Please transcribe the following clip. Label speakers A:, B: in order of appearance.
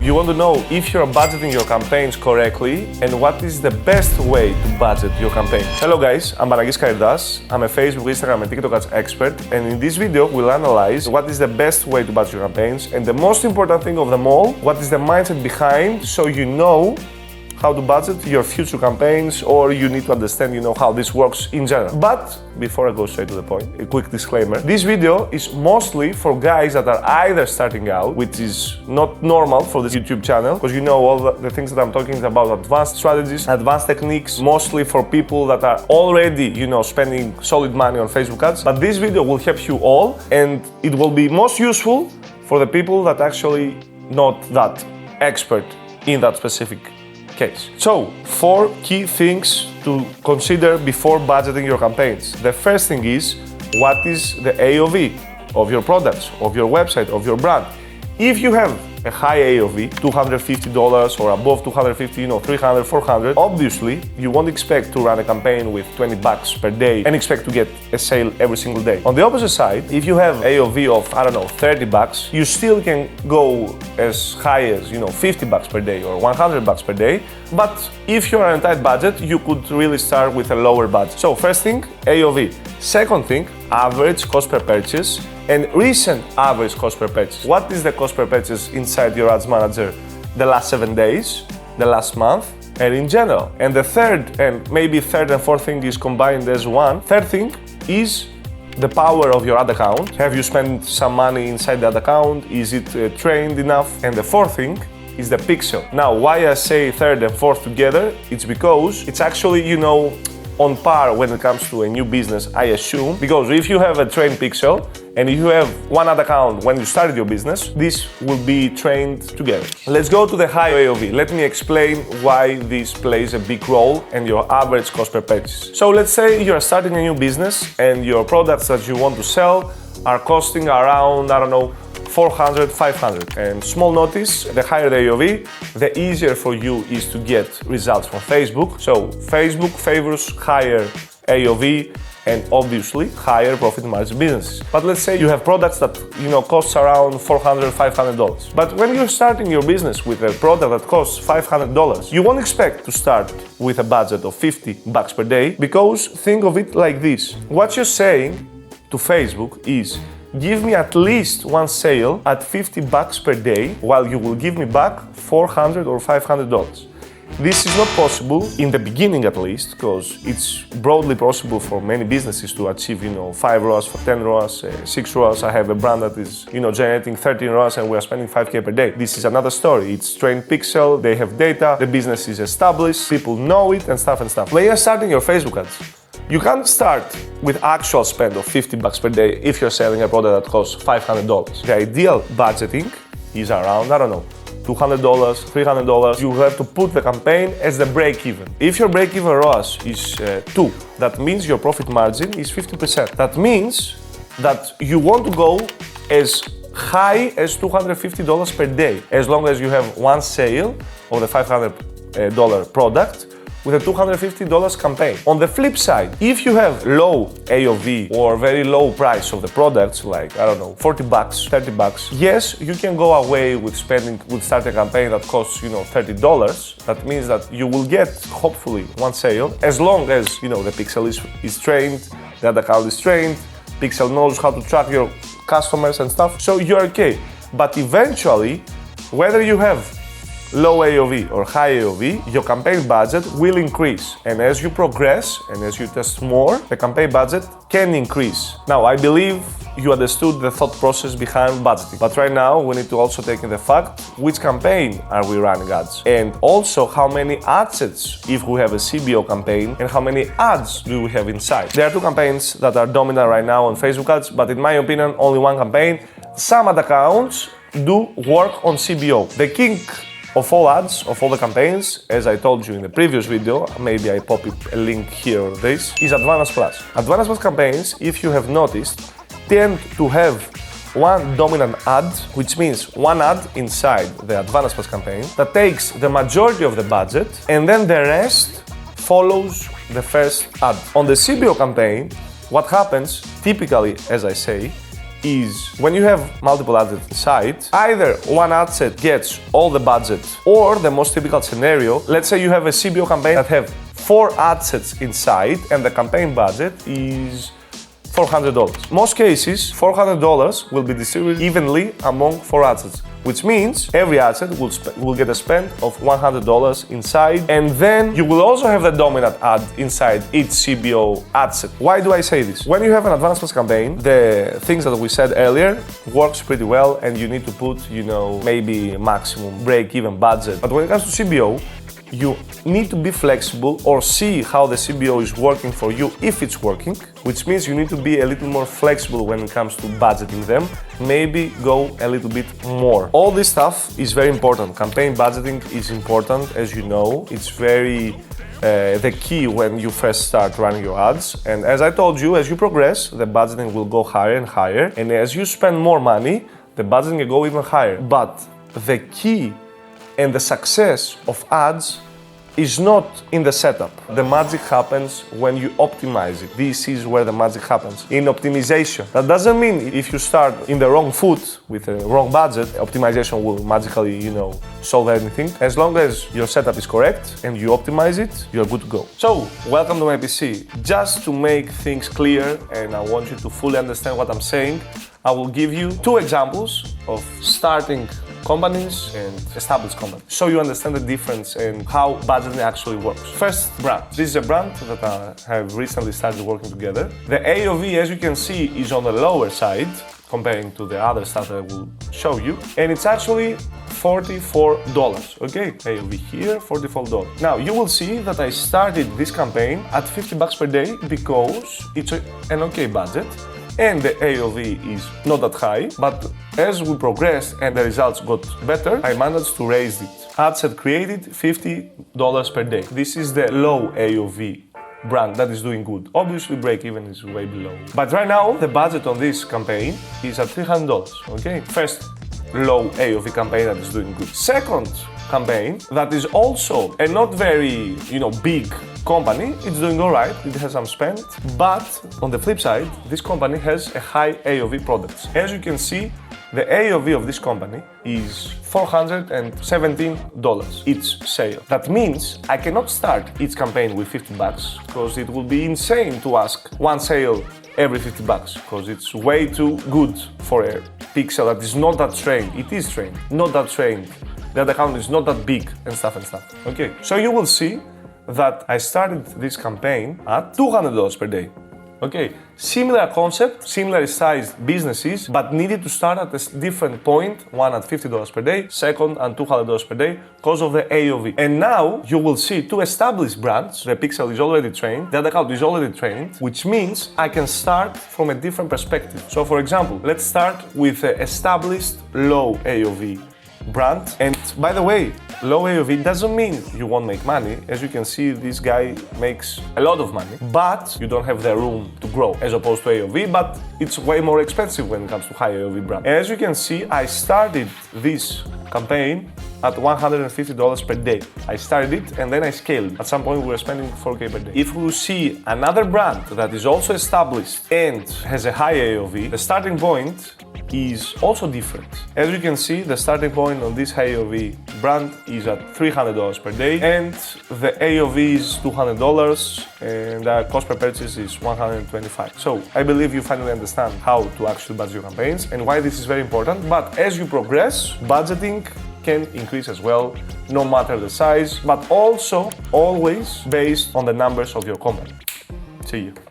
A: You want to know if you're budgeting your campaigns correctly and what is the best way to budget your campaign. Hello guys, I'm Panagis Karidas. I'm a Facebook, Instagram and TikTok ads expert, and in this video we'll analyze what is the best way to budget your campaigns and the most important thing of them all, what is the mindset behind, so you know how to budget your future campaigns, or you need to understand, how this works in general. But before I go straight to the point, a quick disclaimer. This video is mostly for guys that are either starting out, which is not normal for this YouTube channel, because all the things that I'm talking about, advanced strategies, advanced techniques, mostly for people that are already, spending solid money on Facebook ads. But this video will help you all, and it will be most useful for the people that actually not that expert in that specific case. So, 4 key things to consider before budgeting your campaigns. The first thing is, what is the AOV of your products, of your website, of your brand? If you have a high AOV, $250 or above $250, 300, 400, obviously you won't expect to run a campaign with $20 per day and expect to get a sale every single day. On the opposite side, if you have AOV of, $30, you still can go as high as, $50 per day or $100 per day. But if you're on a tight budget, you could really start with a lower budget. So first thing, AOV. Second thing, average cost per purchase and recent average cost per purchase. What is the cost per purchase inside your ads manager the last 7 days, the last month, and in general? And the third and fourth thing is combined as one. Third thing is the power of your ad account. Have you spent some money inside that account? Is it trained enough? And the fourth thing is the pixel. Now, why I say third and fourth together? It's because it's actually, on par when it comes to a new business, I assume, because if you have a trained pixel and you have one ad account when you started your business, this will be trained together. Let's go to the high AOV. Let me explain why this plays a big role in your average cost per purchase. So let's say you're starting a new business and your products that you want to sell are costing around, $400, $500. And small notice, the higher the AOV, the easier for you is to get results from Facebook. So Facebook favors higher AOV and obviously higher profit margin businesses. But let's say you have products that costs around $400, $500. But when you're starting your business with a product that costs $500, you won't expect to start with a budget of $50 per day, because think of it like this. What you're saying to Facebook is, give me at least one sale at $50 per day, while you will give me back $400 or $500. This is not possible in the beginning, at least, because it's broadly possible for many businesses to achieve, 5 ROAS, for 10 ROAS, 6 ROAS. I have a brand that is, generating 13 ROAS and we are spending $5K per day. This is another story. It's trained pixel, they have data, the business is established, people know it and stuff. When you're starting your Facebook ads, you can't start with actual spend of $50 per day if you're selling a product that costs $500. The ideal budgeting is around, $200, $300. You have to put the campaign as the break-even. If your break-even ROAS is 2, that means your profit margin is 50%. That means that you want to go as high as $250 per day, as long as you have one sale of the $500 product with a $250 campaign. On the flip side, if you have low AOV or very low price of the products, like, $40, $30, yes, you can go away with start a campaign that costs, $30. That means that you will get, hopefully, one sale, as long as, the pixel is trained, the ad account is trained, pixel knows how to track your customers and stuff, so you're okay. But eventually, whether you have low AOV or high AOV, your campaign budget will increase. And as you progress and as you test more, the campaign budget can increase. Now, I believe you understood the thought process behind budgeting. But right now, we need to also take in the fact, which campaign are we running ads? And also, how many ad sets, if we have a CBO campaign, and how many ads do we have inside? There are 2 campaigns that are dominant right now on Facebook ads, but in my opinion, only one campaign. Some ad accounts do work on CBO. The king of all ads, of all the campaigns, as I told you in the previous video, maybe I pop a link here or this, is Advantage Plus. Advantage Plus campaigns, if you have noticed, tend to have one dominant ad, which means one ad inside the Advantage Plus campaign that takes the majority of the budget, and then the rest follows the first ad. On the CBO campaign, what happens typically, as I say, is when you have multiple ad sets inside, either one ad set gets all the budget, or the most typical scenario, let's say you have a CBO campaign that have 4 ad sets inside and the campaign budget is $400. Most cases, $400 will be distributed evenly among 4 ad sets, which means every ad set will get a spend of $100 inside, and then you will also have the dominant ad inside each CBO ad set. Why do I say this? When you have an advanced plus campaign, the things that we said earlier works pretty well, and you need to put, maybe maximum break-even budget. But when it comes to CBO, you need to be flexible or see how the CBO is working for you if it's working, which means you need to be a little more flexible when it comes to budgeting them, maybe go a little bit more. All this stuff is very important. Campaign budgeting is important, as you know. It's very the key when you first start running your ads. And as I told you, as you progress, the budgeting will go higher and higher. And as you spend more money, the budgeting will go even higher. But the key and the success of ads is not in the setup. The magic happens when you optimize it. This is where the magic happens, in optimization. That doesn't mean if you start in the wrong foot with the wrong budget, optimization will magically, solve anything. As long as your setup is correct and you optimize it, you're good to go. So, welcome to my PC. Just to make things clear, and I want you to fully understand what I'm saying, I will give you 2 examples of starting companies and established companies, so you understand the difference and how budgeting actually works. First, brand. This is a brand that I have recently started working together. The AOV, as you can see, is on the lower side comparing to the other stuff that I will show you, and it's actually $44. Okay, AOV here, $44. Now you will see that I started this campaign at $50 per day because it's an okay budget. And the AOV is not that high, but as we progressed and the results got better, I managed to raise it. Ad set created $50 per day. This is the low AOV brand that is doing good. Obviously, break even is way below. But right now, the budget on this campaign is at $300. Okay, first low AOV campaign that is doing good. Second campaign that is also a not very, big company. It's doing all right. It has some spend, but on the flip side, this company has a high AOV products. As you can see, the AOV of this company is $417 each sale. That means I cannot start each campaign with $50 because it will be insane to ask one sale every $50 because it's way too good for a pixel that is not that trained. It is trained, not that trained. The account is not that big and stuff. Okay, so you will see that I started this campaign at $200 per day. Okay, similar concept, similar sized businesses, but needed to start at a different point, one at $50 per day, second at $200 per day, because of the AOV. And now you will see 2 established brands, the pixel is already trained, the account is already trained, which means I can start from a different perspective. So for example, let's start with an established low AOV brand. And by the way, low AOV doesn't mean you won't make money. As you can see, this guy makes a lot of money, but you don't have the room to grow as opposed to AOV, but it's way more expensive when it comes to high AOV brand. As you can see, I started this campaign at $150 per day. I started it and then I scaled. At some point we were spending $4K per day. If we see another brand that is also established and has a high AOV, the starting point is also different. As you can see, the starting point on this high AOV brand is at $300 per day, and the AOV is $200, and the cost per purchase is $125. So I believe you finally understand how to actually budget your campaigns and why this is very important. But as you progress, budgeting can increase as well, no matter the size, but also always based on the numbers of your company. See you.